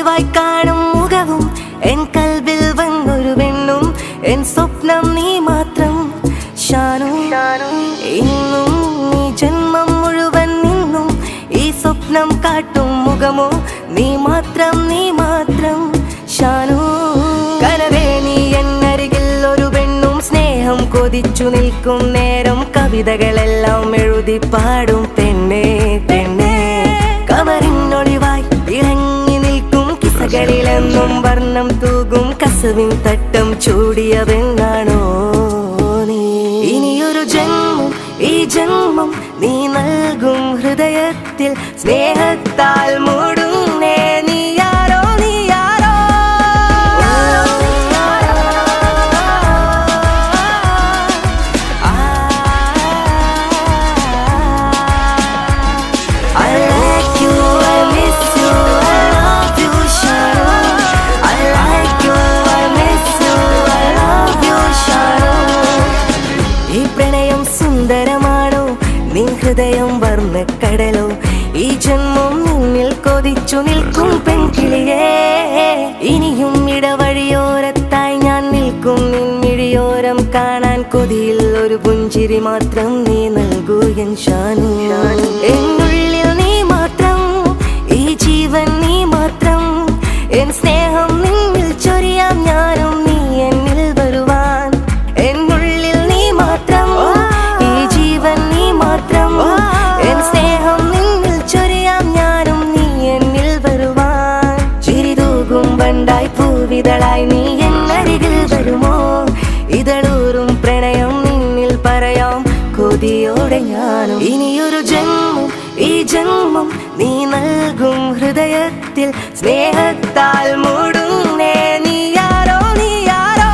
ഒളിവായി കാണും മുഖവും എൻ കൽബിൽ വന്നൊരു പെണ്ണും എൻ സ്വപ്നം നീ മാത്രം ഷാനു. ഇന്നും നീ ജന്മം മുഴുവൻ നിന്നും ഈ സ്വപ്നം കാട്ടും മുഖമോ നീ മാത്രം ഷാനു. കനവേ നീ എന്നരികിൽ ഒരു പെണ്ണും സ്നേഹം കൊതിച്ചു നിൽക്കും നേരം കവിതകളെല്ലാം എഴുതി പാടും പെണ്ണേ പെണ്ണേ. കവറിനൊളിവായി ഇറങ്ങി നിൽക്കും കിസകളിലെന്നും വർണ്ണം തൂകും കസവിൻ തട്ടം ചൂടിയ പെണ്ണാണോ നീ. ഇനിയൊരു ജന്മം ഈ ജന്മം നീ നൽകും ഹൃദയത്തിൽ സ്നേഹത്താൽ മൂടുന്നേ നീ ആരോ നീ ആരോ. സുന്ദരമാണോ നിൻ ഹൃദയം വർണ്ണക്കടലോ ഈ ജന്മം നിന്നിൽ കൊതിച്ചു നിൽക്കും പെൺകിളിയേ. ഇനിയും ഇടവഴിയോരത്തായി ഞാൻ നിൽക്കും നിൻമിഴിയോരം കാണാൻ കൊതിയിൽ ഒരു പുഞ്ചിരി മാത്രം നീ നൽകൂ എൻ ഷാനു. എന്നുള്ളിൽ നീ മാത്രം ഈ ജീവൻ നീ മാത്രം എൻ സ്നേഹം നിന്നിൽ ചൊരിയാം ഞാനും നീ എന്നിൽ വരുവാൻ. എന്നുള്ളിൽ നീ മാത്രം നീ മാത്രം എൻ സ്നേഹം നിന്നിൽ ചൊരിയാം ഞാനും നീ എന്നിൽ വരുവാൻ. ചിരിതൂകും വണ്ടായി പൂവിതളായി നീ എന്നരികിൽ വരുമോ ഇതളൂറും പ്രണയം നിന്നിൽ പറയാം കൊതിയോടെ ഞാനും. ഇനിയൊരു ജന്മം ഈ ജന്മം നീ നൽകും ഹൃദയത്തിൽ സ്നേഹത്താൽ മൂടുന്നേ നീ ആരോ നീ ആരോ.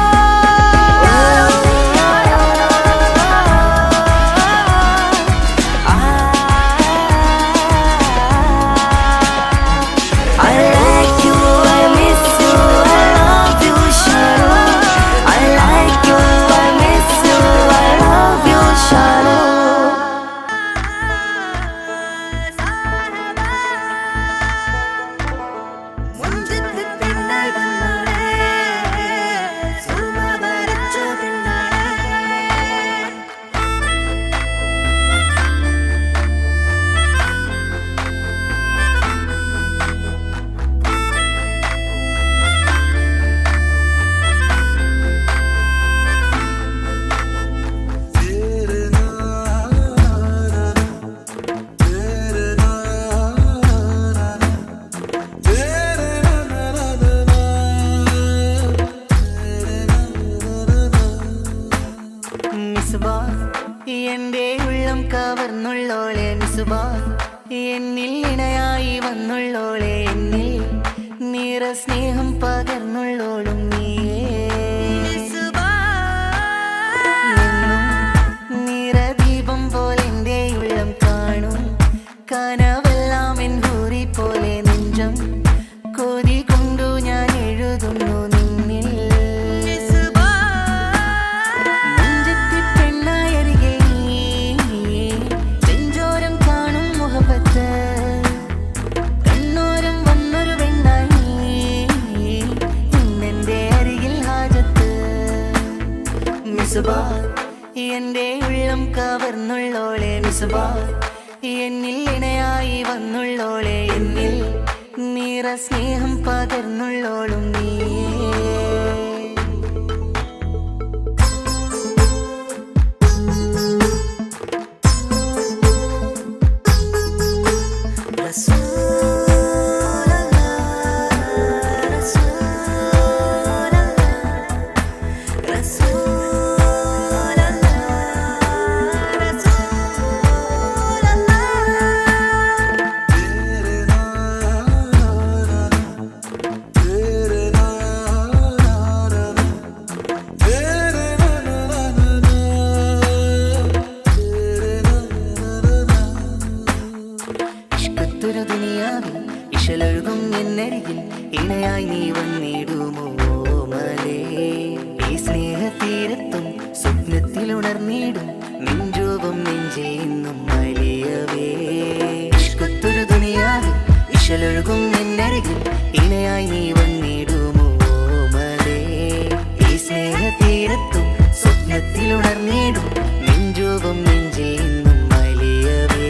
എന്റെ ഉള്ളം കവർന്നുള്ളോളെ നിസുബാ, എന്നിൽ ഇണയായി വന്നുള്ളോളെ, എന്നിൽ നിറ സ്നേഹം പകർന്നുള്ളോളും നീയേ നിറദീപം പോലെ എന്റെ ഉള്ളം കാണും കനവെല്ലാം എൻ ഹൂറി പോലെ നെഞ്ചം കൊതി കൊണ്ടു ഞാൻ എഴുതുന്നു നിന്നിൽ. കണ്ണോരം വന്നൊരു വെണ്ണായി ഇന്നെന്റെ അരികിൽ ഹാജത്ത്. മിസുബാ എന്റെ ഉള്ളം കവർന്നുള്ളോളെ, മിസുബാ എന്നിൽ ഇണയായി വന്നുള്ളോളെ, എന്നിൽ നിറ സ്നേഹം പകർന്നുള്ളോളും നീയേ. ഇശലൊഴുകും എന്നരികിൽ ഇണയായി നീ വന്നിടുമോ മലേ. ഈ സ്നേഹതീരത്തും സ്വപ്നത്തിലുണർന്നിടും നിൻരൂപം നെഞ്ചേന്നും മലിയവേ. ഇഷ്കത്തൊരു ദുനിയാവിൽ ഈശലൊഴുകും എന്നരികിൽ ഇണയായി നീ വന്നിടുമോ മലേ ഈ സ്നേഹതീരത്തും സ്വപ്നത്തിലുണർന്നിടും നെഞ്ചുവും നെഞ്ചിൽ നിന്നും വലിയവേ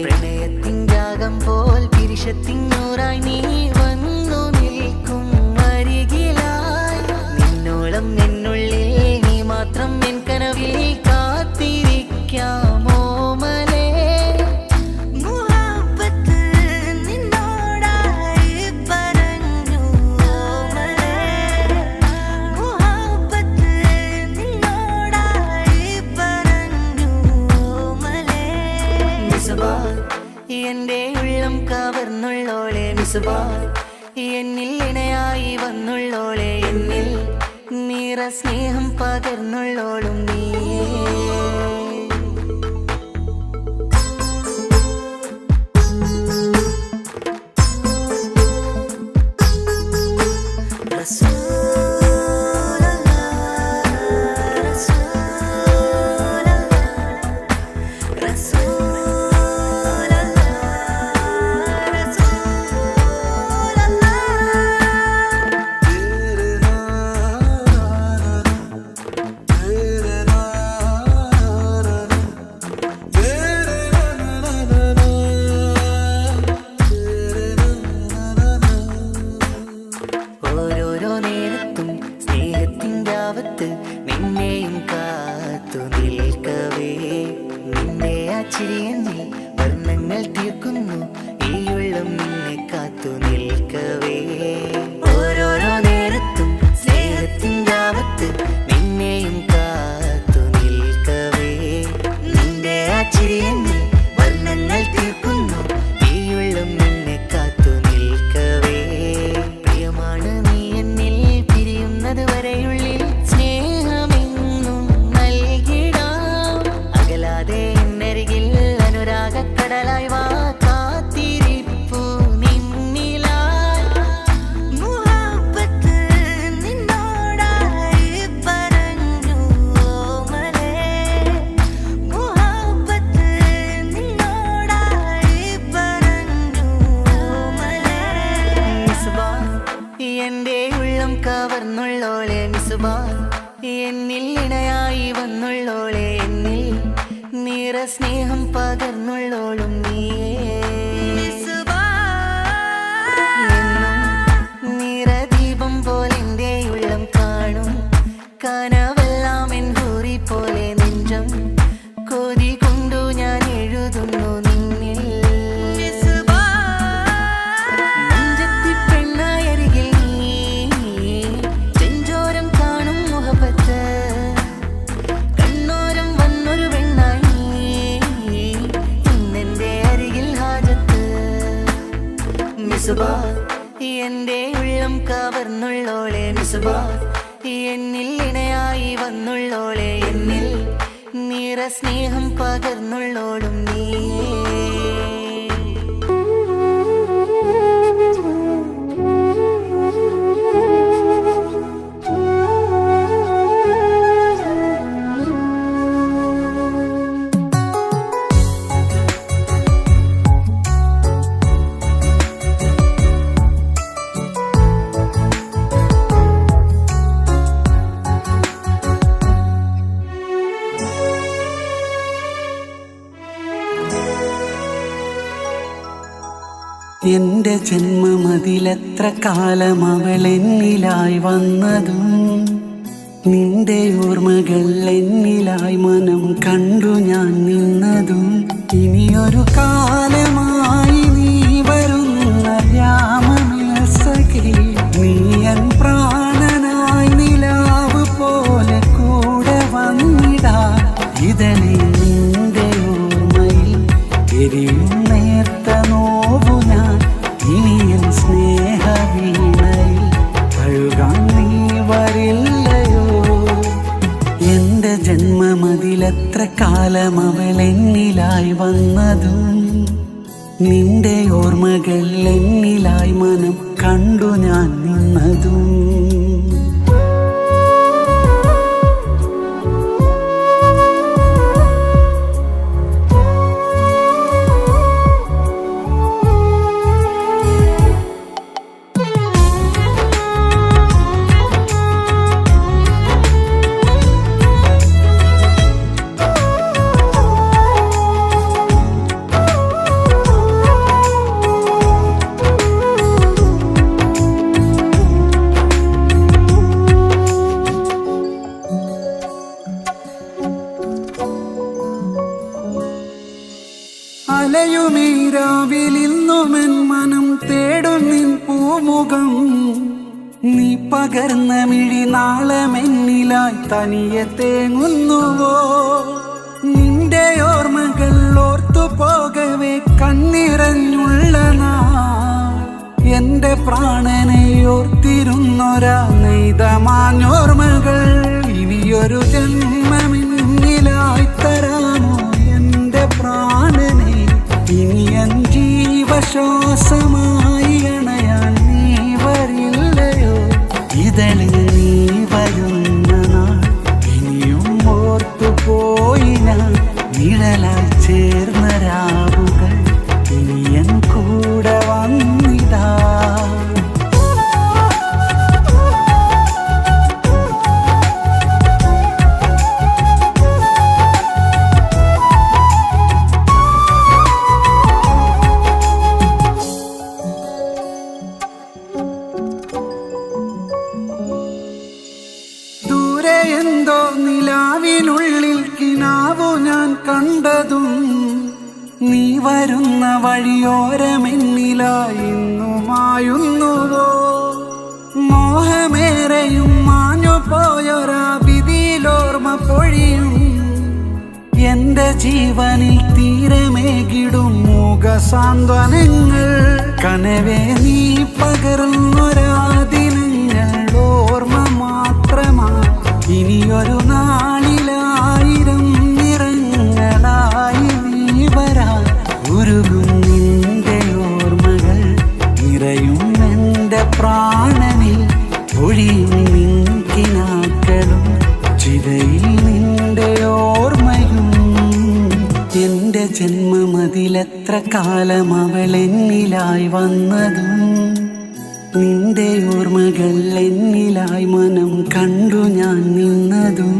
പ്രണയത്തിൻ രാഗം പോൽ പിരിശത്തിനൂറായി നീ വന്നു നിൽക്കും അരികിലായി നിന്നോളം എന്നുള്ളിൽ നീ മാത്രം എൻ കനവിൽ കാത്തിരിക്കാമോ മലേ മുഹബ്ബത്ത് നിന്നോടായി പറഞ്ഞു മലേ മുഹബ്ബത്ത് നിന്നോടായി പറഞ്ഞു മലേ മിസ്ബാ എന്റെ ഉള്ളം കവർന്നുള്ളോളെ മിസ്ബാ എന്നിൽ ഇണയായി വന്നുള്ളോളെ എന്നിൽ നിറ സ്നേഹം പകർന്നുള്ളോളും നീയേ ഓരോരോ നേരത്തും സ്നേഹത്തിൻ്റെ ആവത്ത് നിന്നെയും കാത്തു നിൽക്കവേ നിന്റെ ആ ചിരിയെന്നിൽ വർണ്ണങ്ങൾ തീർക്കുന്നു ഈ ഉള്ളം നിന്നെ കാത്തു നിൽക്കവേ ഓരോരോ നേരത്തും സ്നേഹത്തിൻ്റെ ആവത്ത് നിന്നെയും കാത്തു നിൽക്കവേ നിന്റെ ആ ചിരിയെന്നിൽ വർണ്ണങ്ങൾ തീർക്കുന്നു ഈ ഉള്ളം നിന്നെ കാത്തു നിൽക്കവേ പ്രിയമാണ് നീ എന്നിൽ പിരിയുന്നത് വരെയുള്ളിൽ സ്നേഹമെന്നും നൽകിടാം അകലാതെ എന്നരികിൽ അനുരാഗക്കടലായി വാ കാത്തിരിപ്പു നിന്നിലായി മുഹബ്ബത്ത് നിന്നോടായി പറഞ്ഞു മലേ മുഹബ്ബത്ത് നിന്നോടായി പറഞ്ഞു മലേ മിസ്ബാ എന്റെ ഉള്ളം കവർന്നുള്ളോളെ മിസ്ബാ എന്നിൽ ഇണയായി വന്നുള്ളോളെ എന്നിൽ നിറ സ്നേഹം പകർന്നുള്ളോളും നീയേ എന്നും നിറദീപം പോലെ എൻ്റെ ഉള്ളം കാണും കനവെല്ലാം എൻ ഹൂറി പോലെ നെഞ്ചം കൊതി കൊണ്ടു ഞാൻ എഴുതുന്നു നിന്നിൽ നെഞ്ചത്തി പെണ്ണായി അരികിൽ നീ ചെഞ്ചോരം കാണും മുഹബത്ത് കണ്ണോരം വന്നൊരു പെണ്ണായി ഇന്നെന്റെ അരികിൽ ഹാജത്ത് മിസ്ബാ എന്റെ ഉള്ളം കവർന്നുള്ളോളെ മിസ്ബാ എന്നിൽ ഇണയായി വന്നുള്ളോളെ എന്നിൽ നിറ സ്നേഹം പകർന്നുള്ളോളും നീയേ എന്റെ ജന്മമതിലെത്ര കാലം അവൾ എന്നിലായി വന്നതും നിന്റെ ഓർമ്മകൾ എന്നിലായി മനം കണ്ടു ഞാൻ നിന്നതും ഇനിയൊരു കാലമായി നീ വരുന്ന രാമസഖി നീ എൻ പ്രാണനായി നിലാവ് പോലെ കൂടെ വന്നിടാ ഇതളി നിന്റെ ഓർമ്മയിൽ എരിയും നേർത്ത നോവു ഞാൻ ഇനിയൻ സ്നേഹവീണയിൽ കഴുകാൻ നീ വരില്ലയോ എന്റെ ജന്മമതിലെത്ര കാലം അവൾ എന്നിലായി വന്നതും നിന്റെ ഓർമ്മകൾ എന്നിലായി മനം കണ്ടു ഞാൻ നിന്നതും പൂമുഖം നീ പകർന്ന മിഴി നാളമെന്നിലായി തനിയെ തേങ്ങുന്നുവോ നിന്റെ ഓർമ്മകൾ ഓർത്തു പോകവേ കണ്ണിറഞ്ഞുള്ള എന്റെ പ്രാണനെ ഓർത്തിരുന്നൊരാ നെയ്തമാഞ്ഞോർമ്മകൾ ഇനിയൊരു ജന്മമിന്നിലായി തരാമോ എന്റെ പ്രാണനെ ഇനി എൻ ജീവശ്വാസമായി അണയാൻ നീ വരില്ലയോ ഇതളിൽ നീ വരുന്ന നാൾ ഇനിയും ഓർത്തുപോയി ഞാൻ നിഴലായി ചേർന്ന രാവുകൾ ഇനി എൻ കൂടെ വന്നിടാ എന്തോ നിലാവിനുള്ളിൽ കിനാവു ഞാൻ കണ്ടതും നീ വരുന്ന വഴിയോരമെന്നിലായി ഇന്നുമായുന്നുവോ മോഹമേറെയും മാഞ്ഞു പോയൊരാ വിധിയിലോർമ്മ പൊഴിയും എന്റെ ജീവനിൽ തീരമേകിടും മൂകസാന്ത്വനങ്ങൾ കനവേ നീ പകർന്നൊരാ ദിനങ്ങൾ ഓർമ്മ മാത്രമാ ഇനിയൊരു നാളിലായിരം നിറങ്ങളായി നീ വരാൻ ഉരുകും നിന്റെ ഓർമ്മകൾ നിറയും എൻ്റെ പ്രാണനിൽ ഒഴിയും നിൻകിനാക്കളും ചിതയിൽ നിന്റെ ഓർമ്മയും എൻ്റെ ജന്മമതിലെത്ര കാലം അവൾ എന്നിലായി വന്നതും നിന്റെ ഓർമ്മകൾ എന്നിലായി മനം കണ്ടു ഞാൻ നിന്നതും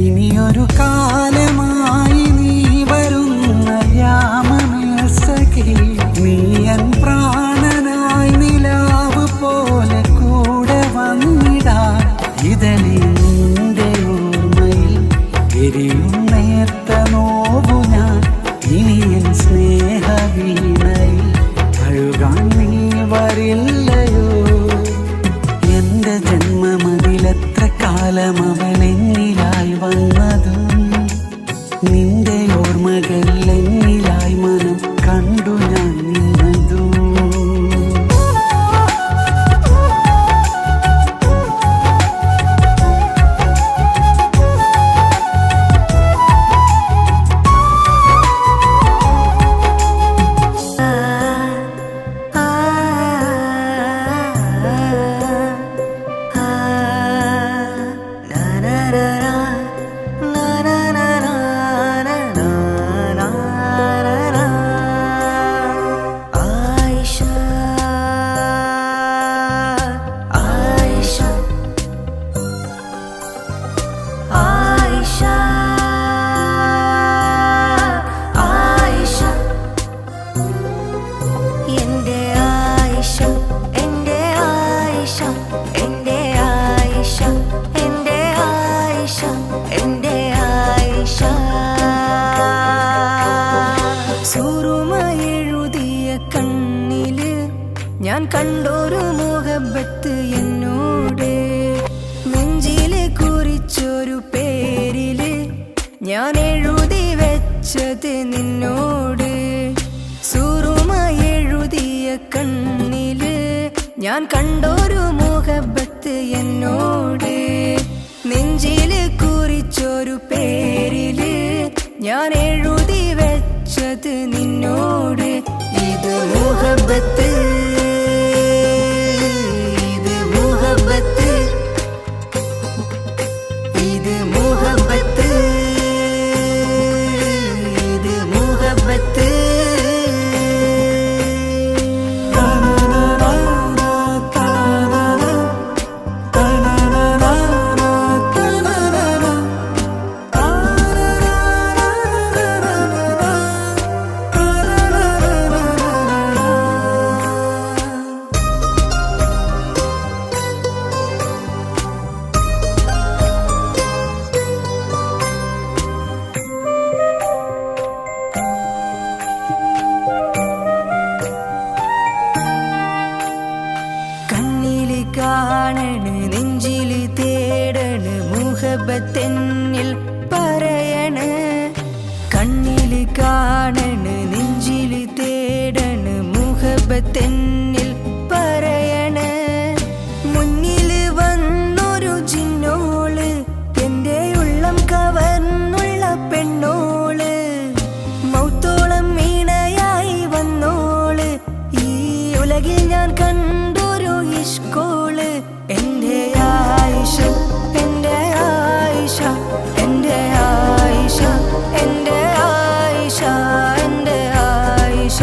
ഇനിയൊരു കാലമായി നീ വരുന്ന യാമമേസഖി നീ എൻ പ്രാണനായി നിലാവ് പോലെ കൂടെ വന്നിടാൻ ഇതളിൽ നിന്റെ ഓർമ്മയിൽ എരിയും നേർത്ത നോവു ഞാൻ ഇനി എൻ സ്നേഹവീണയിൽ അഴുകാൻ നീ വരില്ലയോ എന്റെ ജന്മമതിലെത്ര കാലം അവൾ എന്നിലായി വന്നതും നിന്റെ ഓർമ്മകൾ എന്നിലായി മനം കണ്ടു ഞാൻ നിന്നതും ഞാൻ കണ്ടൊരു മുഹബത്ത് എന്നോട് നെഞ്ചില് കുറിച്ചൊരു പേരില് ഞാൻ എഴുതി വെച്ചത് നിന്നോട് സുറുമായി എഴുതിയ കണ്ണില് ഞാൻ കണ്ടൊരു മുഹബത്ത് എന്നോട് നെഞ്ചില് കുറിച്ചൊരു പേരില് ഞാൻ എഴുതി വെച്ചത് നിന്നോട് ഇത് മുഹബത്ത് കാണണ് നെഞ്ചില് തേടണ് മുഹബത്തെന്നിൽ പറയണ് കണ്ണില് കാണണ് നെഞ്ചില് തേടണ് മുഹബത്തെന്നിൽ പറയണ് മുന്നില് വന്നൊരു ജിന്നോള് എന്റെ ഉള്ളം കവർന്നുള്ള പെണ്ണോള് മൗത്തോളം വീണയായി വന്നോള് ഈ ഉലകിൽ ഞാൻ കണ്ടൊരു ഇഷ്കോള് എന്റെ ആയിഷ എന്റെ ആയിഷ എന്റെ ആയിഷ എന്റെ ആയിഷ എന്റെ ആയിഷ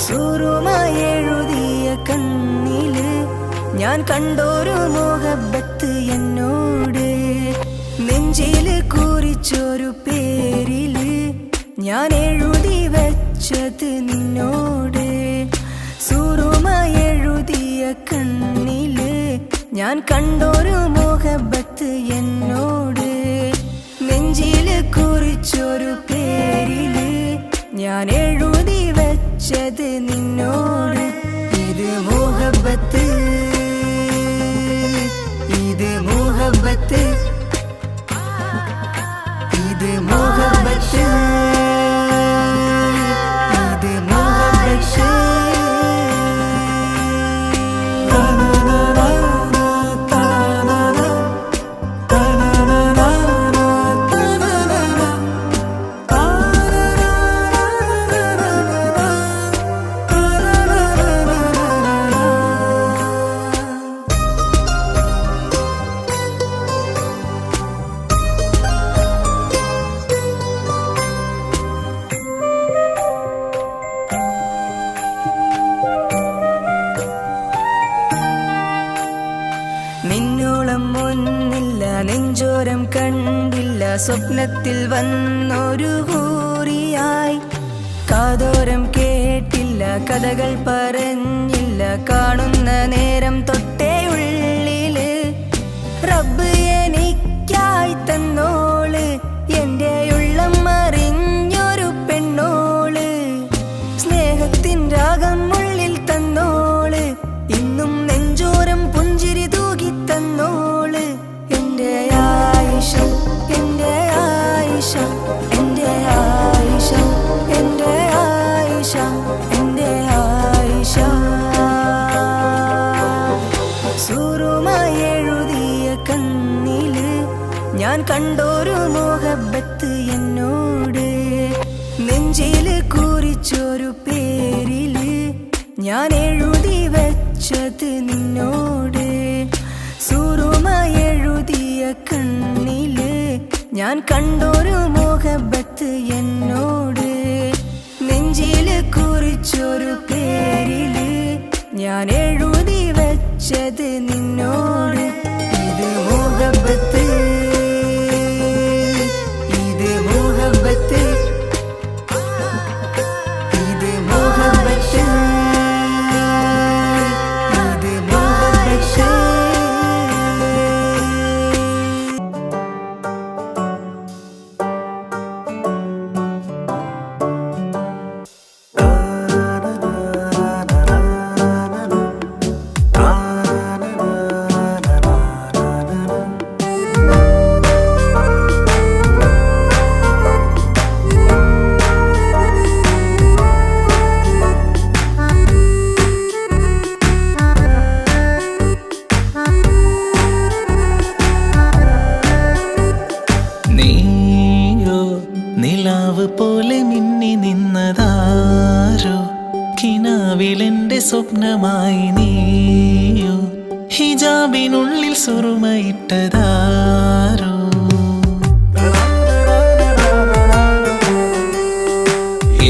സൂറുമായി എഴുതിയ കണ്ണില് ഞാൻ കണ്ടൊരു മുഹബത്ത് എന്നോട് നെഞ്ചില് കുറിച്ചൊരു പേരില് ഞാൻ എഴുതി വെച്ചത് നിന്നോട് സൂറുമായി എഴുതിയ കണ്ണില് ഞാൻ കണ്ടൊരു മുഹബത്ത് എന്നോട് നെഞ്ചില് കുറിച്ചൊരു പേരില് ഞാൻ എഴുതി വെച്ചത് നിന്നോട് ഇത് മുഹബത്ത് ഇത് മുഹബത്ത് ഇത് മുഹബത്ത് ഇത് മുഹബത്ത് നിന്നോളം ഒന്നില്ല നെഞ്ചോരം കണ്ടില്ല സ്വപ്നത്തിൽ വന്നൊരു ഹൂറിയായി കാതോരം കേട്ടില്ല കഥകൾ പറഞ്ഞില്ല കാണുന്ന നേരം തൊട്ടേ ഉള്ളില് റബ്ബ് എനിക്കായി തന്നോള് എന്റെ ഉള്ളം അറിഞ്ഞൊരു പെണ്ണോള് സ്നേഹത്തിൻ രാഗം ഉള്ളിൽ തന്നോള് ഇന്നും നെഞ്ചോരം പുഞ്ചിരി തൂകി തന്നോള് എന്റെ ആയിഷ എന്റെ ആയിഷ എന്റെ ആയിഷ എന്റെ ആയിഷ എന്റെ ആയിഷ സൂറുമായി എഴുതിയ കണ്ണില് ഞാൻ കണ്ടൊരു മുഹബത്ത് എന്നോട് നെഞ്ചില് കുറിച്ചൊരു പേരില് ഞാൻ എഴുതി വെച്ചത് നിന്നോട് സൂറുമായി എഴുതിയ കണ്ണില് ഞാൻ കണ്ടൊരു മുഹബത്ത് എന്നോട് നെഞ്ചില് കുറിച്ചൊരു പേരില് ഞാൻ എഴുതി വെച്ചത് നിന്നോട് ഇത് മുഹബത്ത് ഇത് മുഹബത്ത് ഇത് മുഹബത്ത് ഇത് മുഹബത്ത് നീയോ നിലാവ് പോലെ മിന്നി നിന്നതാരോ കിനാവിലെന്റെ സ്വപ്നമായി നീയോ ഹിജാബിനുള്ളിൽ സുറുമയിട്ടതാരോ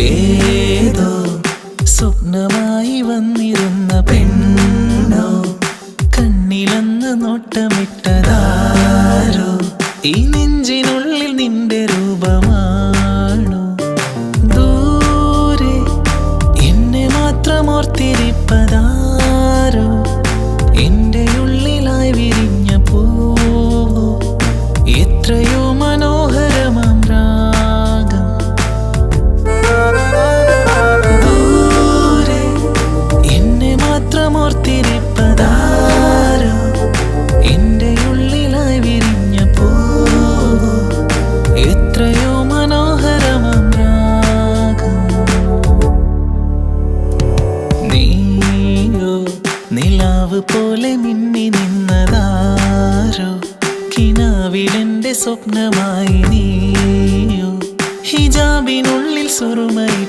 ഏതോ സ്വപ്നമായി വന്നിരുന്ന പെണ്ണോ കണ്ണിലന്ന് നോട്ടമിട്ടതാരോ ഈ നെഞ്ചിനുള്ളിൽ നിന്റെ രൂപമാണോ ദൂരെ എന്നെ മാത്രം ഓർത്തിരിപ്പതാരോ എന്റെ ഉള്ളിലായി വിരിഞ്ഞ പൂവോ എത്രയോ മനോഹരമാം രാഗം ദൂരെ എന്നെ മാത്രം ഓർത്തി നിലാവ് പോലെ മിന്നി നിന്നതാരോ കിനാവിലെന്റെ സ്വപ്നമായി നീയോ ഹിജാബിനുള്ളിൽ സുറുമയിട്ടതാരോ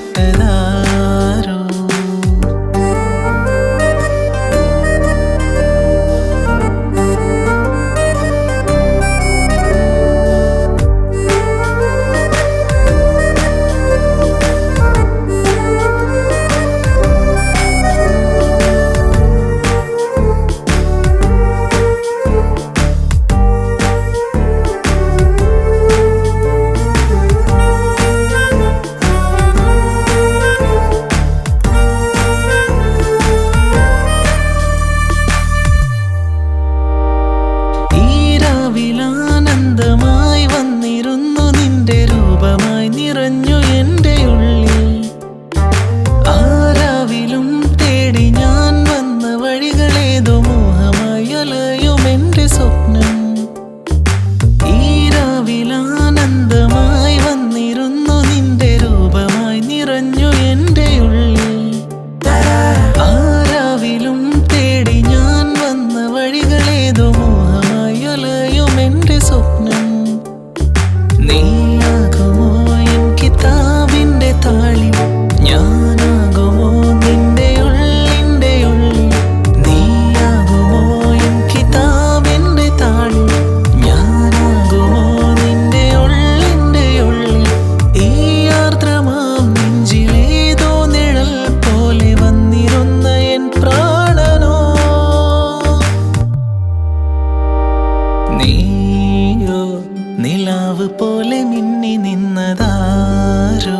നിലാവ് പോലെ മിന്നി നിന്നതാരോ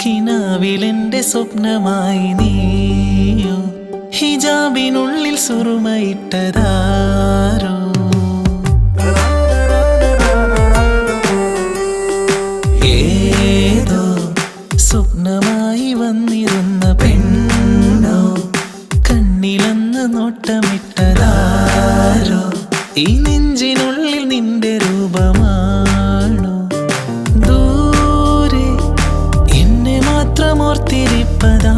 കിനാവിലെന്റെ സ്വപ്നമായി നീയോ ഹിജാബിനുള്ളിൽ സുറുമയിട്ടതാരോ ഏതോ സ്വപ്നമായി വന്നിരുന്ന പെണ്ണോ കണ്ണിലന്ന് നോട്ടമിട്ടതാരോ ഈ നെഞ്ചിനുള്ളിൽ നിന്റെ രൂപമാണോ ദൂരെ എന്നെ മാത്രം ഓർത്തിരിപ്പതാരോ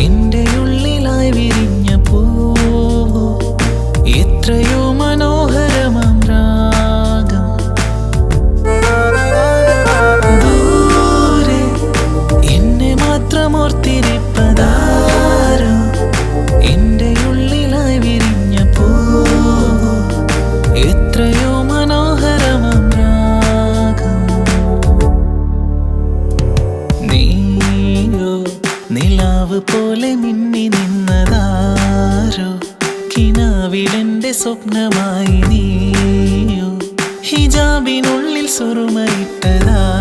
എന്റെ ഉള്ളിലായി വിരിഞ്ഞ പൂവോ എത്രയോ മനോഹരമാം രാഗം ദൂരെ എന്നെ മാത്രം ഓർത്തിരിപ്പതാരോ എന്റെ ഉള്ളിലായി വിരിഞ്ഞ പൂവോ എത്രയോ മനോഹരമാം രാഗം നീയോ നിലാവ് പോലെ മിന്നി നിന്നതാരോ കിനാവിലെന്റെ സ്വപ്നമായി നീയോ ഹിജാബിനുള്ളിൽ സുറുമയിട്ടതാരോ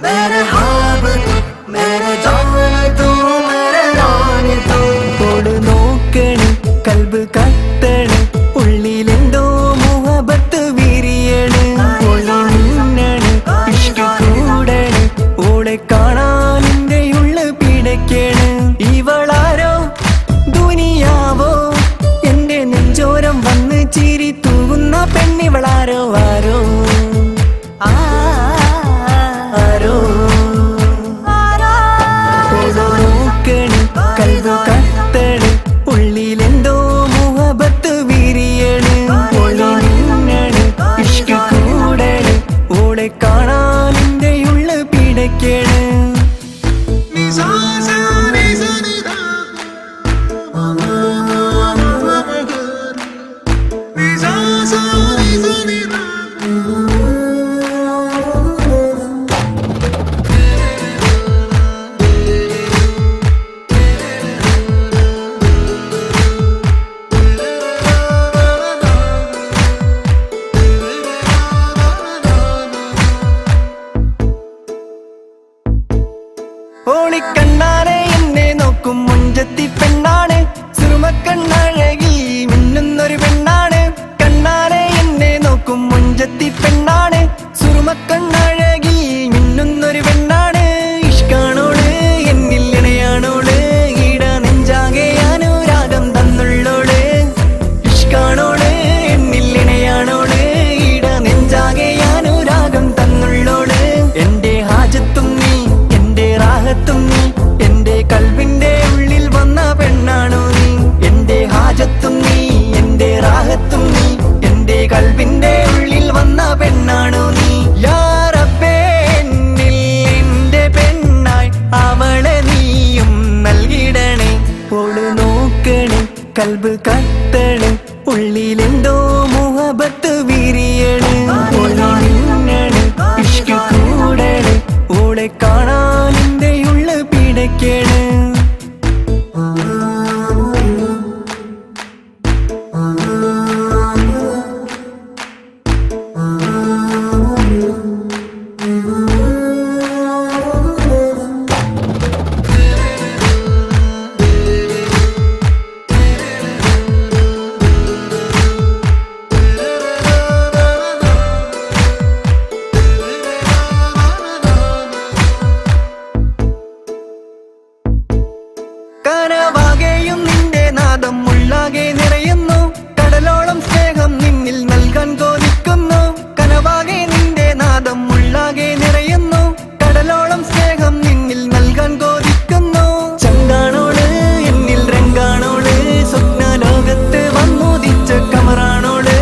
मेरा കൽബ് കത്തണ് ഉള്ളിലെന്തോ മുഹബത്ത് വിരിയണ് മിന്നണ് ഇഷ്ക് കൂടണ് ഓളെ കാണാൻ എന്റെ ഉള്ളു പിടയ്ക്കണ് കനവാകെയും നിന്റെ നാദം ഉള്ളാകെ നിറയുന്നു കടലോളം സ്നേഹം നിന്നിൽ നൽകാൻ കൊതിക്കുന്നു കനവാകെ നിന്റെ നാദം ഉള്ളാകെ നിറയുന്നു കടലോളം സ്നേഹം നിന്നിൽ നൽകാൻ കൊതിക്കുന്നു ചങ്കാണോള് എന്നിൽ രംഗാണോള് സ്വപ്ന ലോകത്ത് വന്നുദിച്ച കമറാണോള്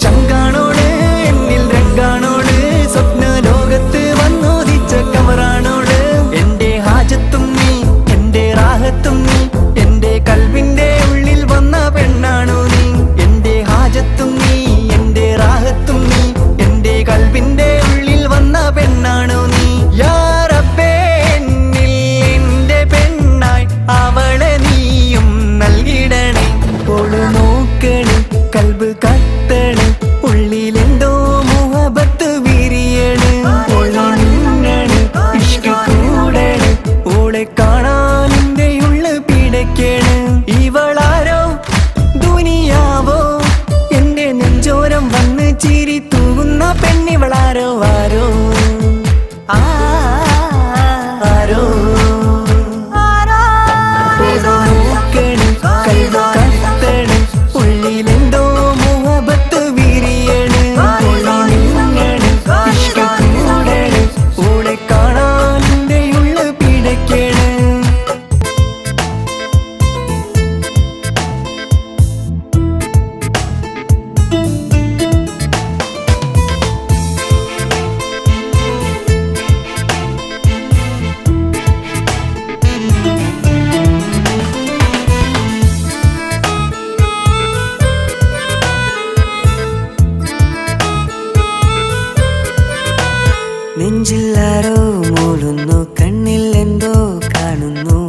ചങ്കാണോള് എന്നിൽ രംഗാണോള് സ്വപ്ന ലോകത്ത് വന്നുദിച്ച കമറാണോള് എന്റെ ഹാജത്തും നീ എന്റെ റാഹത്തും നീ എന്റെ കൽവിന്റെ ഉള്ളിൽ വന്ന പെണ്ണാണു നീ എന്റെ ഹാജത്തും നീ എന്റെ റാഹത്തും നീ എന്റെ കൽവിന്റെ ഉള്ളിൽ വന്ന പെണ്ണാണു നീ യാ റബ്ബേ എന്നിൽ എന്റെ പെണ്ണായി അവളെ നീയും നൽകിടണേ ഓള് നോക്കണ് കൽബ് കത്തണ് ഉള്ളിലെന്തോ മുഹബത്ത് വിരിയണ് ഓള് മിന്നണ് ഇഷ്ക് കൂടണ് ഓളെ കാണാൻ എന്റെ ഉള്ളു പിടയ്ക്കണ് ഇവളാരോ ദുനിയാവോ എന്റെ നെഞ്ചോരം വന്ന് ചിരി തൂകുന്ന പെണ്ണിവളാരോ ആരോ ആരോ നോക്കണ് കൽബ് കത്തണ് ഉള്ളിലെന്തോ മുഹബത്ത് വിരിയണ് മിന്നണ് ഇഷ്ക് കൂടണ് ഓളെ കാണാൻ എന്റെ ഉള്ളു പിടയ്ക്കണ് നെഞ്ചില്ലാരോ മൂളുന്നു കണ്ണിൽ എന്തോ കാണുന്നു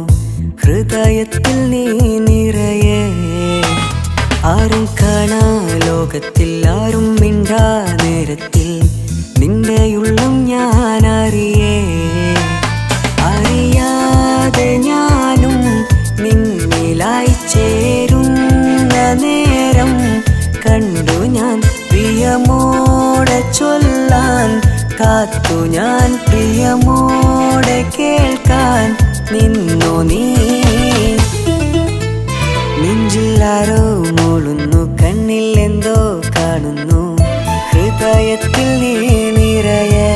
ഹൃദയത്തിൽ നീ നിറയെ ആരും കാണാ ലോകത്തിൽ ആരും മിണ്ടാ നേരത്തിൽ നിന്റെ ഉള്ളം ഞാൻ അറിയാതെ ഞാനും നിന്നിലായി ചേരുന്ന നേരം കണ്ടു ഞാൻ പ്രിയമോടെ ചൊല്ലാൻ കാത്തു ഞാൻ പ്രിയമോടെ കേൾക്കാൻ നിന്നു നീ നെഞ്ചില്ലാരോ മൂളുന്നു കണ്ണിൽ എന്തോ കാണുന്നു ഹൃദയത്തിൽ നീ നിറയെ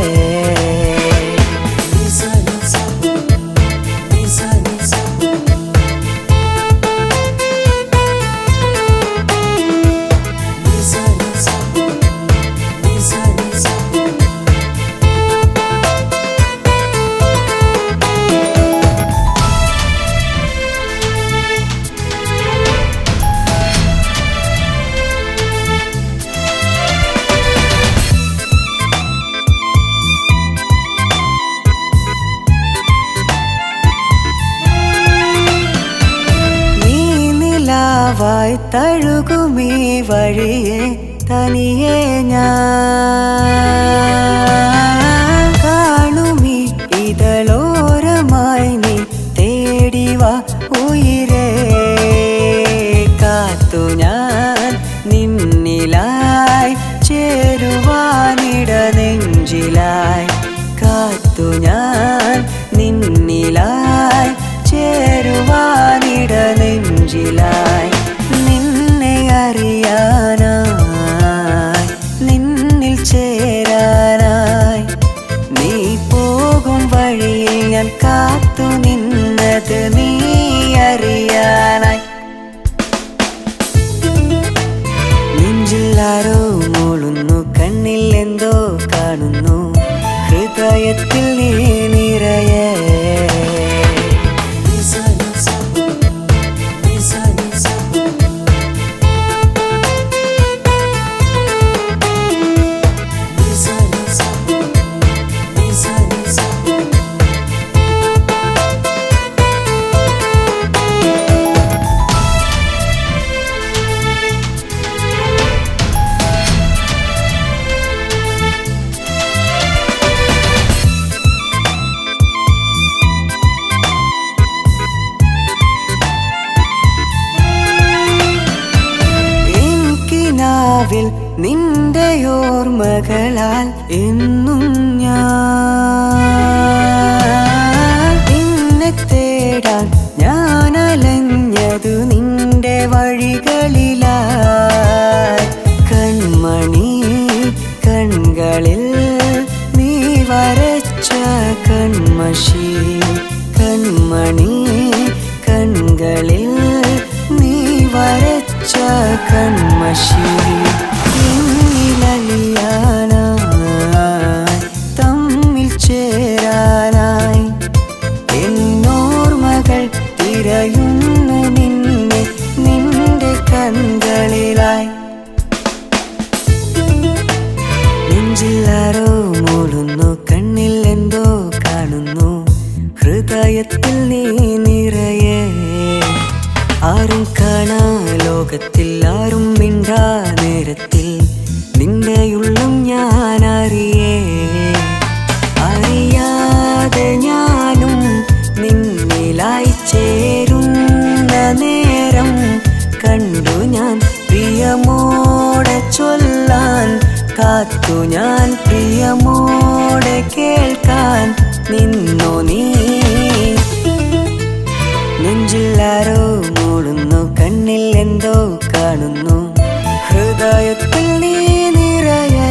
വായ് തഴുകുമീ വഴിയെ തനിയെ ഞാൻ കാണുമീ ഇതളോരമായി നീ തേടിവാ ഉയിരേ കാത്തു ഞാൻ നിന്നിലായി ചേരുവാനിട നെഞ്ചിലായി കാത്തു ഞാൻ നിന്നിലായി ചേരുവാനിട നെഞ്ചിലായി നിന്നെ അറിയാനായി നിന്നിൽ ചേരാനായി നീ പോകും വഴിയിൽ ഞാൻ കാത്തു നിന്നത് നീ അറിയാനായി നെഞ്ചില്ലാരോ മൂളുന്നു കണ്ണിൽ എന്തോ കാണുന്നു ഹൃദയത്തിൽ നീ നിറയെ കനവിൽ നിന്റെ ഓർമ്മകളാൽ എന്നും ഞാൻ നിന്നെ തേടാൻ ഞാൻ അലഞ്ഞതു നിന്റെ വഴികളിലായി. കൺമണി കൺകളിൽ നീ വരച്ച കൺമഷി, കൺമണി കൺകളിൽ നീ വരച്ച കൺമഷി. എന്നിലലിയാനായി തമ്മിൽ ചേരാനായി എന്നോർമകൾ തിരയുന്നു നിന്നെ നിന്റെ കൺകളിലായി. നെഞ്ചിലാരോ മൂളുന്നു, കണ്ണിൽ എന്തോ കാണുന്നു, ഹൃദയത്തിൽ നീ നിറയെ. ആരും കാണാ ലോകത്തിൽ, ആരും മിണ്ടാ നേരത്തിൽ നിന്റെയുള്ളും ഞാൻ അറിയേ. അറിയാതെ ഞാനും നിന്നിലായി ചേരുന്ന നേരം കണ്ടു ഞാൻ പ്രിയമോടെ ചൊല്ലാൻ കാത്തു ഞാൻ പ്രിയമോടെ കേൾക്കാൻ നിന്നു നീ. നെഞ്ചിലാരോ മൂളുന്നു, കണ്ണിൽ എന്തോ കാണുന്നു, ഹൃദയത്തിൽ നീ നിറയെ.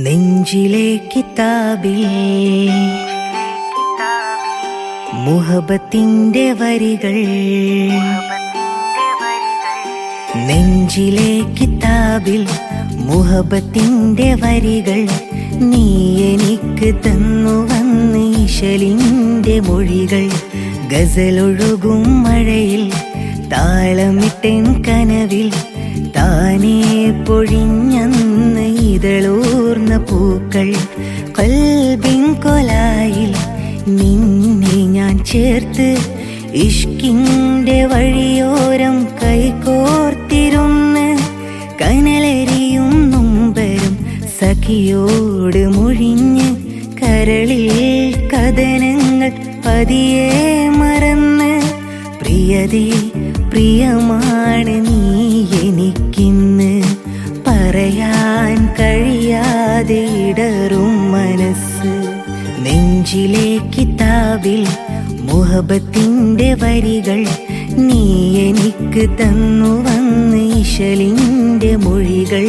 നെഞ്ചിലെ കിതാബിൽ മുഹബത്തിന്റെ വരികൾ, നെഞ്ചിലെ കിതാബിൽ മുഹബത്തിന്റെ വരികൾ നീ എനിക്ക് തന്നു വന്ന് ഇശലിന്റെ മൊഴികൾ. ഗസലൊഴുകും മഴയിൽ താളമിട്ടൻ കനവിൽ താനേ പൊഴിഞ്ഞന്ന് ഇതളൂർന്ന പൂക്കൾ. കൽബിൻ കൊലായിൽ നിന്നെ ഞാൻ ചേർത്ത് ഇഷ്കിന്റെ വഴിയോരം കൈകോർത്തിരുന്ന് കനലരിയും നൊമ്പരും സഖിയോട് മൊഴിഞ്ഞ് കരളിൽ കഥനങ്ങൾ പതിയെ മറന്ന്. പ്രിയതേ പ്രിയമാണ് നീ എനിക്കിന്ന്, പറയാൻ കഴിയാതെ ഇടറും മനസ്സ്. നെഞ്ചിലെ കിതാബിൽ മുഹബത്തിന്റെ വരികൾ നീ എനിക്ക് തന്നു വന്ന് ഇശലിന്റെ മൊഴികൾ.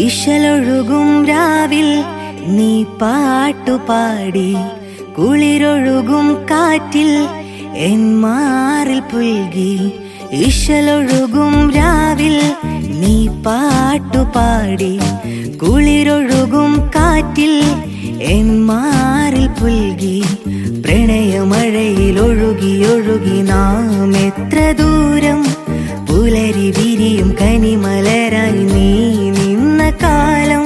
ഇശലൊഴുകും രാവിൽ നീ പാട്ടുപാടി, കുളിരൊഴുകും കാറ്റിൽ എൻ മാറിൽ പുൽകി. ഇശലൊഴുകും രാവിൽ നീ പാട്ടുപാടി, കുളിരൊഴുകും കാറ്റിൽ എൻ മാറിൽ പുൽകി. പ്രണയമഴയിൽ ഒഴുകി ഒഴുകി നാം എത്ര ദൂരം, പുലരി വിരിയും കനിമലരായി നീ നിന്ന കാലം.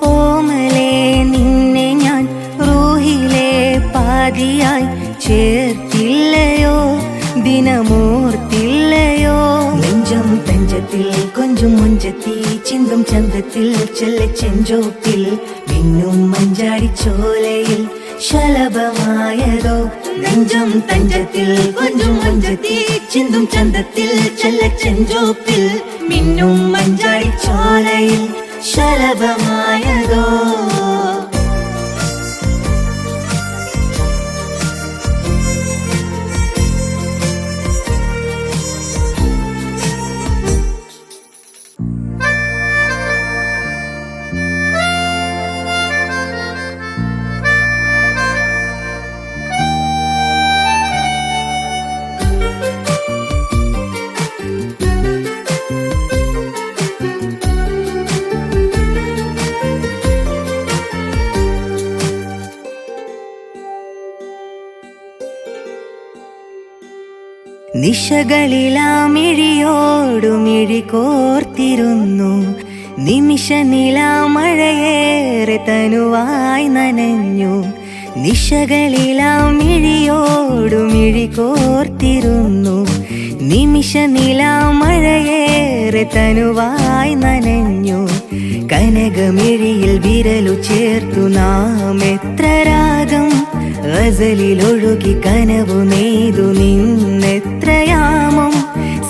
ഓമലേ നിന്നെ ഞാൻ റൂഹിലെ പാതിയായി ചേർത്തില്ലയോ, ദിനമോർത്തില്ലയോ. നെഞ്ചം തഞ്ചത്തിൽ കൊഞ്ചും മുഞ്ചത്തി ചിന്തും ചന്തത്തിൽ ചെല്ല ചെഞ്ചോപ്പിൽ മിന്നും മഞ്ചാടിച്ചോലയിൽ ശലഭമായതോ. നെഞ്ചം തഞ്ചത്തിൽ കൊഞ്ചും മുഞ്ചത്തി ചിന്തും ചന്തത്തിൽ ചെല്ല ചെഞ്ചോപ്പിൽ മിന്നും മഞ്ചാടിച്ചോലയിൽ ശലഭമായതോ. നിശകളിലാമിഴിയോടുമിഴി കോർത്തിരുന്നു. നിമിഷ നിലാമഴയേറെ തനുവായി നനഞ്ഞു. നിശകളിലാമിഴിയോടുമിഴി കോർത്തിരുന്നു. നിമിഷ നിലാമഴയേറെ തനുവായി നനഞ്ഞു. കനകമിഴിയിൽ വിരലു ചേർത്തു നാം എത്ര രാഗം. ഗസലിലൊഴുകി കനവു നെയ്തു നിന്നെത്രയാമം.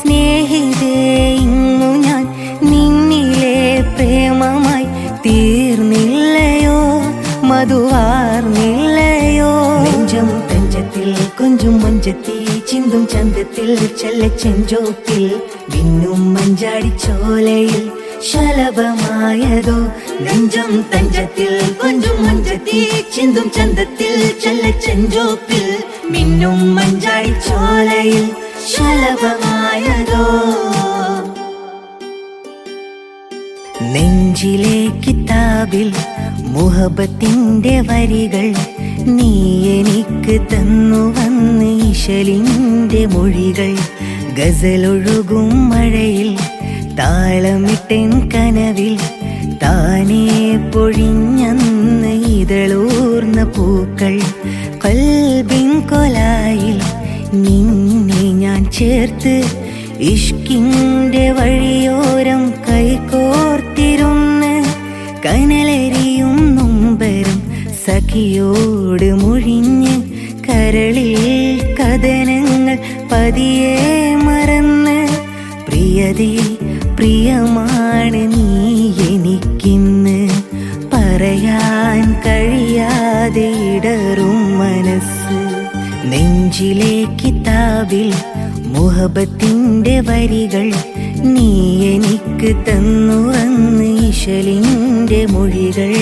സ്നേഹിതേ ഇന്നു ഞാൻ നിന്നിലെ പ്രേമമായി തീർന്നില്ലയോ, മധുവാർന്നില്ലയോ. നെഞ്ചം തഞ്ചത്തിൽ കൊഞ്ചും മഞ്ചത്തി ചിന്തും ചന്തത്തിൽ ചെല്ലച്ചെഞ്ചോപ്പിൽ വിന്നും മഞ്ചാടിച്ചോലയിൽ ശലഭമായതോ. നെഞ്ചം തഞ്ചത്തിൽ കൊഞ്ചും മഞ്ചത്തി ചിന്തും ചന്തത്തിൽ ചെല്ലച്ചെഞ്ചോപ്പിൽ മിന്നും മഞ്ചാടിച്ചോലയിൽ ശലഭമായതോ. നെഞ്ചിലെ കിതാബിൽ മുഹബത്തിന്റെ വരികൾ നീ എനിക്ക് തന്നു വന്ന് ഇശലിന്റെ മൊഴികൾ. ഗസലൊഴുകും മഴയിൽ താളമിട്ടൻ കനവിൽ താനേ പൊഴിഞ്ഞന്ന് ഇതളൂർന്ന പൂക്കൾ. കൽബിൻ കൊലായിൽ നിന്നെ ഞാൻ ചേർത്ത് ഇഷ്കിന്റെ വഴിയോരം കൈകോർത്തിരുന്ന് കനലെരിയും നൊമ്പരം സഖിയോട് മുഴിഞ്ഞ് കരളിൽ കഥനങ്ങൾ പതിയെ മറന്ന്. പ്രിയതേ പ്രിയമാണ് നീ എനിക്കിന്ന്, പറയാൻ കഴിയാതെ ഇടറും മനസ്സ്. നെഞ്ചിലെ കിതാബിൽ മുഹബത്തിന്റെ വരികൾ നീ എനിക്ക് തന്നു വന്ന് ഇശലിന്റെ മൊഴികൾ.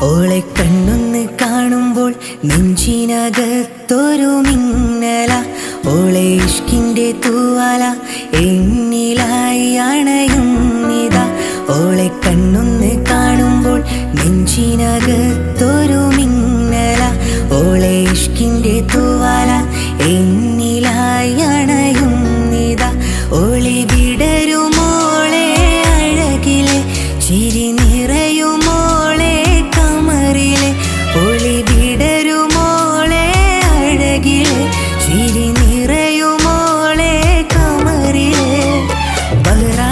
ഓളെ കണ്ണൊന്ന് കാണുമ്പോൾ നെഞ്ചിനകത്തൊരു മിന്നല. ഓളെ ഇഷ്കിന്റെ തൂവാല എന്നിലായി അണയുന്നിതാ. ഓളെ കണ്ണൊന്ന് കാണുമ്പോൾ നെഞ്ചിനകത്തൊരു മിന്നല. ഓളെ ഇഷ്കിന്റെ തൂവാല എന്നിലായി അണയുന്നിതാ. ഓളെ വിടരുമോളെ അഴകിലെ ചിരി നിറയുമോളെ കമറിലെ. ഒളി വിടരുമോളെ അഴകിലെ ചിരി നിറയുമോളെ കമറിലെ. ബഹ്റാ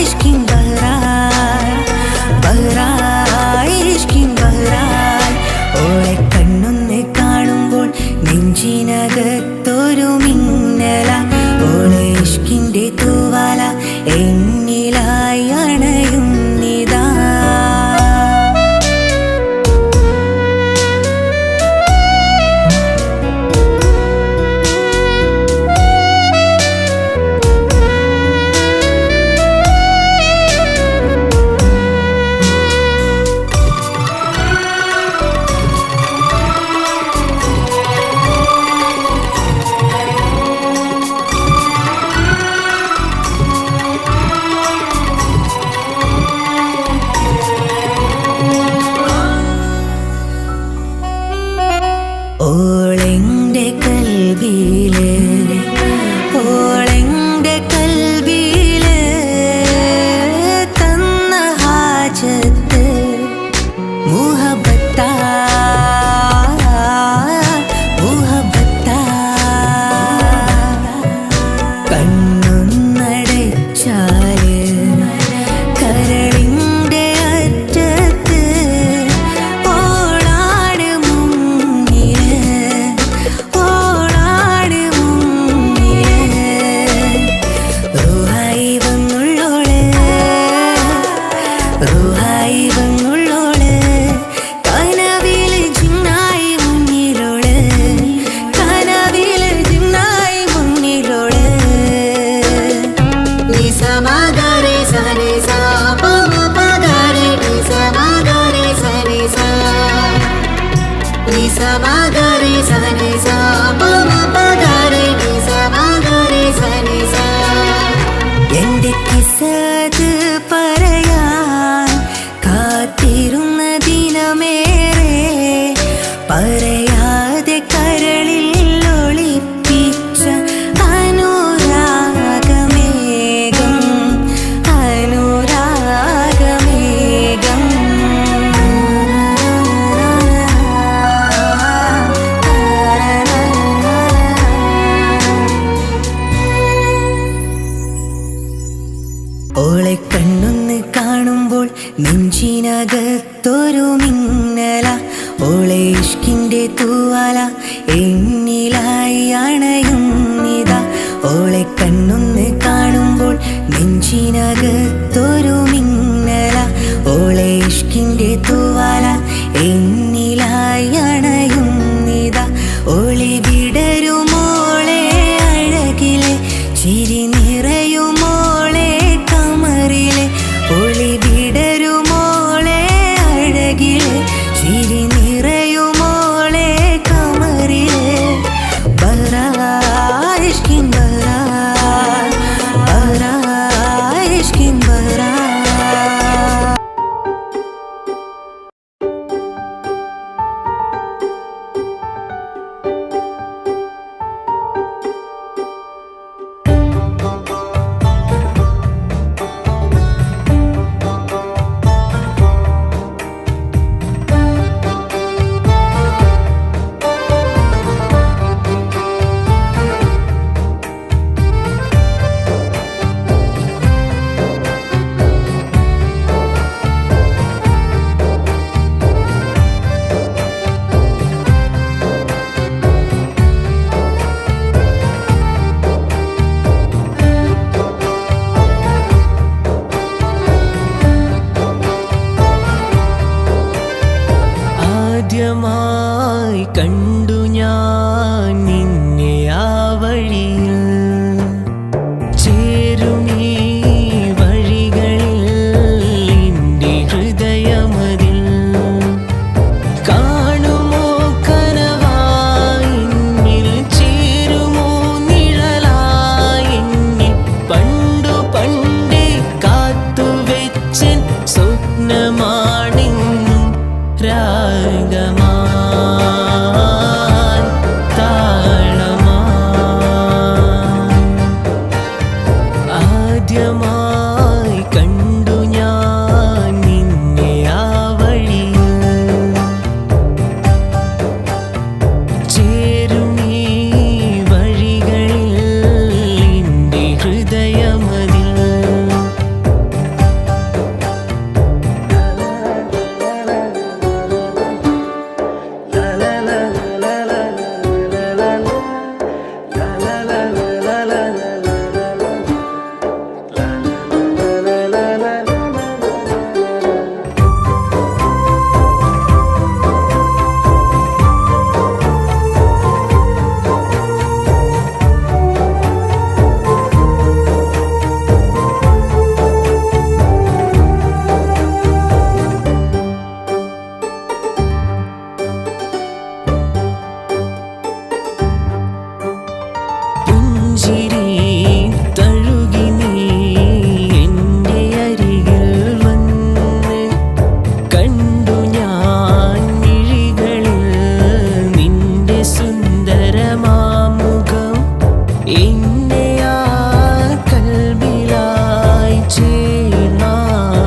ഇഷ്കിൻ ബഹ്റാ സനി സ പ മ പ ഗ രെ നി സ മ ഗ രെ സനി സ നി സ മ ഗ രെ സനി സ പ മ പ ഗ രെ നി സ മ ഗ രെ സനി സ. എന്റെ കിസ്സത് പറയാൻ കാത്തിരുന്ന ദിനമേറെ പറയാതെ കരളിൽ ഒളിപ്പിച്ച അനുരാഗമേഘം അനുരാഗമേഘം. ഓളെ കണ്ണൊന്ന് കാണുമ്പോൾ നെഞ്ചിനകത്തൊരു മിന്നല, ഓളെ ഇഷ്കിൻ്റെ തൂവാല എന്നിലായി അണയുന്നിതാ. ഓളെ കണ്ണൊന്ന് കാണുമ്പോൾ നെഞ്ചിനകത്തൊരു മിന്നല, ഓളെ ഇഷ്കിൻ്റെ തൂവാല എന്നിലായി അണയുന്നിതാ. ഓളി വിടരുമോളെ അഴകിലെ ചിരി നിറയുമോളെ കമറിലെ, ഒളി വിടരുമോളെ അഴകിലെ ചിരി നിറയുമോളെ കമറിലെ. ബഹ്റാ ഇഷ്കിൻ ബഹ്റാ ബഹ്റാ ഇഷ്കിൻ ബഹ്റാ. ആദ്യമായി കണ്ടു ഞാൻ നിന്നെ ആ വഴിയിൽ, ചേരുമീ വഴികളിൽ എൻ്റെ ഹൃദയമതിൽ. കാണുമോ കനവായി എന്നിൽ, ചേരുമോ നിഴലായി എന്നിൽ, പണ്ടു പണ്ടേ കാത്തുവെച്ചൻ സ്വപ്നമാണെന്നും രാഗമായി താളമായി. ആദ്യമായി കണ്ടു ഞാൻ നിന്നെ ആ വഴിയിൽ, ചേരുമീ വഴികളിൽ എൻ്റെ ഹൃദയമതിൽ. പുഞ്ചിരി തഴുകി നീ എൻ്റെ അരികിൽ വന്ന്, കണ്ടു ഞാൻ മിഴികളിൽ നിന്റെ സുന്ദരമാമുഖം. എന്നെ ആ കൽബിലായി ചേർന്നാലും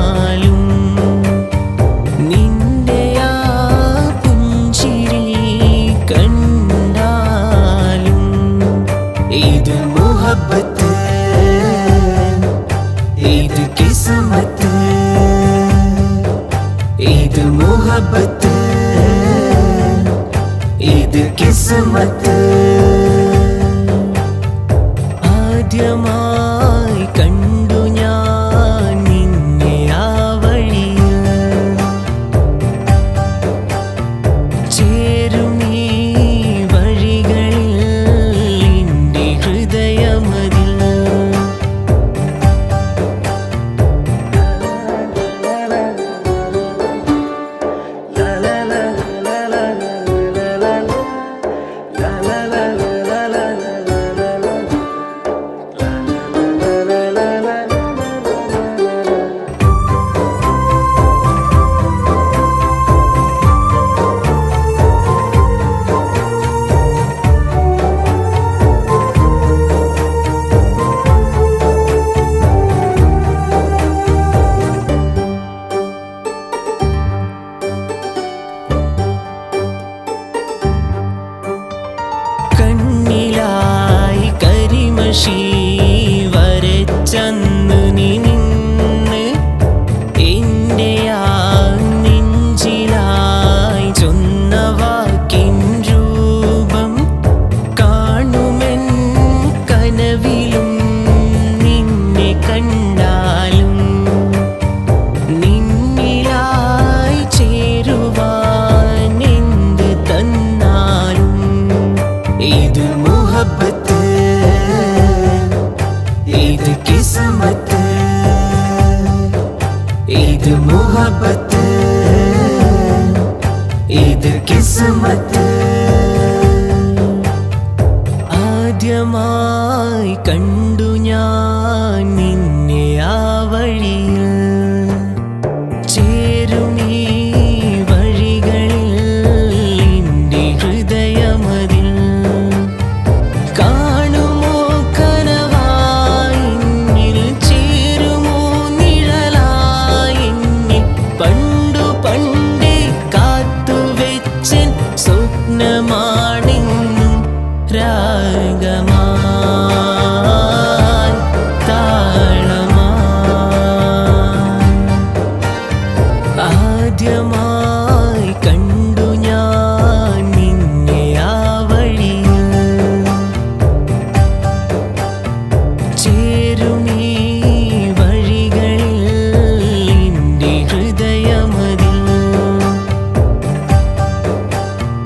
നിന്റെ ആ പുഞ്ചിരി കണ്ടാലും ഇത് മുഹബ്ബത്ത്, ഇത് കിസ്മത്ത്, ഇത് മുഹബ്ബത്ത്, ഇത് കിസ്മത്ത്. ആദ്യമായി കണ്ടു ഞാൻ നിന്നെ ആ വഴിയിൽ, ചേരുമീ വഴികളിൽ എൻ്റെ ഹൃദയമതിൽ. ഇനി നിന്ന് എൻ്റെ ആ നെഞ്ചിലായി ചൊന്ന വാക്കിൻ രൂപം കാണുമെൻ കനവിലും നിന്നെ കണ്ടാലും നിന്നിലായി ചേരുവാൻ എന്ത് തന്നാലും ഇത് മുഹബത്ത് ഇത് കിസ്മത്ത് ഇത് മുഹബത്ത് ഇത് കിസ്മത്ത് ആദ്യമായി കണ്ടു ഞാൻ